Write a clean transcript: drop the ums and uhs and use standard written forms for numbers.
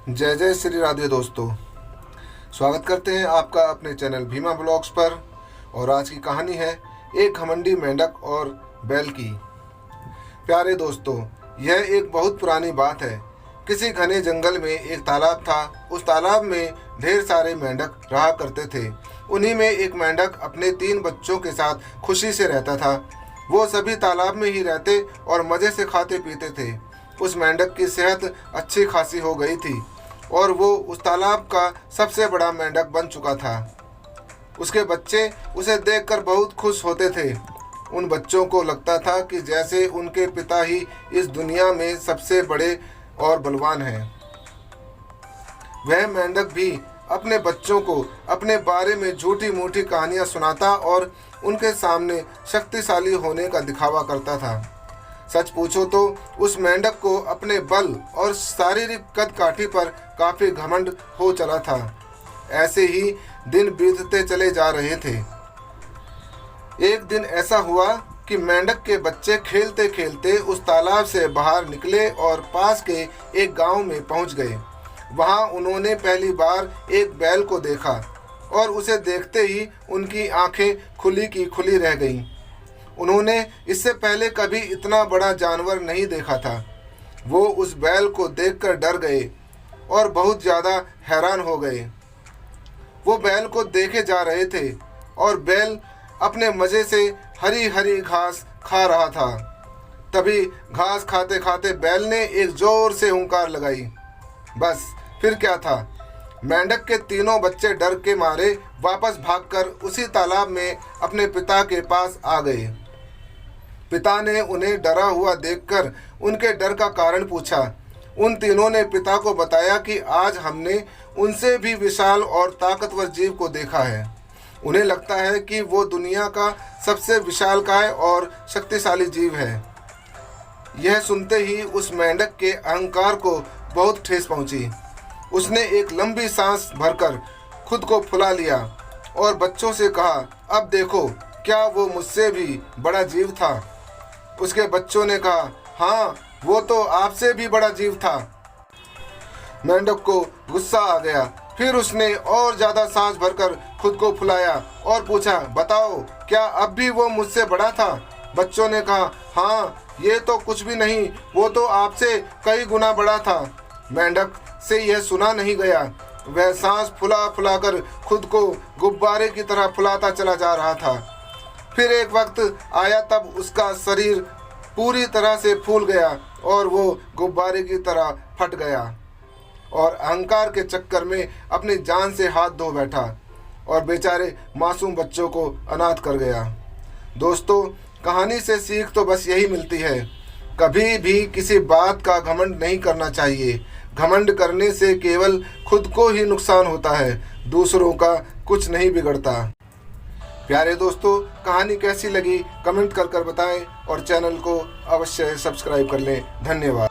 जय जय श्री राधे दोस्तों, स्वागत करते हैं आपका अपने चैनल भीमा ब्लॉग्स पर। और आज की कहानी है एक घमंडी मेंढक और बैल की। प्यारे दोस्तों, यह एक बहुत पुरानी बात है। किसी घने जंगल में एक तालाब था। उस तालाब में ढेर सारे मेंढक रहा करते थे। उन्हीं में एक मेंढक अपने 3 बच्चों के साथ खुशी से रहता था। वो सभी तालाब में ही रहते और मज़े से खाते पीते थे। उस मेंढक की सेहत अच्छी खासी हो गई थी और वो उस तालाब का सबसे बड़ा मेंढक बन चुका था। उसके बच्चे उसे देखकर बहुत खुश होते थे। उन बच्चों को लगता था कि जैसे उनके पिता ही इस दुनिया में सबसे बड़े और बलवान हैं। वह मेंढक भी अपने बच्चों को अपने बारे में झूठी मूठी कहानियां सुनाता और उनके सामने शक्तिशाली होने का दिखावा करता था। सच पूछो तो उस मेंढक को अपने बल और शारीरिक कद काठी पर काफी घमंड हो चला था। ऐसे ही दिन बीतते चले जा रहे थे। एक दिन ऐसा हुआ कि मेंढक के बच्चे खेलते खेलते उस तालाब से बाहर निकले और पास के एक गांव में पहुंच गए। वहां उन्होंने पहली बार एक बैल को देखा और उसे देखते ही उनकी आंखें खुली की खुली रह गईं। उन्होंने इससे पहले कभी इतना बड़ा जानवर नहीं देखा था। वो उस बैल को देखकर डर गए और बहुत ज़्यादा हैरान हो गए। वो बैल को देखे जा रहे थे और बैल अपने मज़े से हरी हरी घास खा रहा था। तभी घास खाते खाते बैल ने एक ज़ोर से हुंकार लगाई। बस फिर क्या था, मेंढक के तीनों बच्चे डर के मारे वापस भागकर उसी तालाब में अपने पिता के पास आ गए। पिता ने उन्हें डरा हुआ देखकर उनके डर का कारण पूछा। उन तीनों ने पिता को बताया कि आज हमने उनसे भी विशाल और ताकतवर जीव को देखा है। उन्हें लगता है कि वो दुनिया का सबसे विशालकाय और शक्तिशाली जीव है। यह सुनते ही उस मेंढक के अहंकार को बहुत ठेस पहुंची। उसने एक लंबी सांस भरकर खुद को फुला लिया और बच्चों से कहा, अब देखो क्या वो मुझसे भी बड़ा जीव था। उसके बच्चों ने कहा, हाँ वो तो आपसे भी बड़ा जीव था। मेंढक को गुस्सा आ गया। फिर उसने और ज़्यादा सांस भरकर खुद को फुलाया और पूछा, बताओ क्या अब भी वो मुझसे बड़ा था। बच्चों ने कहा, हाँ ये तो कुछ भी नहीं, वो तो आपसे कई गुना बड़ा था। मेंढक से यह सुना नहीं गया। वह सांस फुला फुलाकर खुद को गुब्बारे की तरह फुलाता चला जा रहा था। फिर एक वक्त आया तब उसका शरीर पूरी तरह से फूल गया और वो गुब्बारे की तरह फट गया और अहंकार के चक्कर में अपनी जान से हाथ धो बैठा और बेचारे मासूम बच्चों को अनाथ कर गया। दोस्तों, कहानी से सीख तो बस यही मिलती है, कभी भी किसी बात का घमंड नहीं करना चाहिए। घमंड करने से केवल खुद को ही नुकसान होता है, दूसरों का कुछ नहीं बिगड़ता। प्यारे दोस्तों, कहानी कैसी लगी कमेंट कर बताएं और चैनल को अवश्य सब्सक्राइब कर लें। धन्यवाद।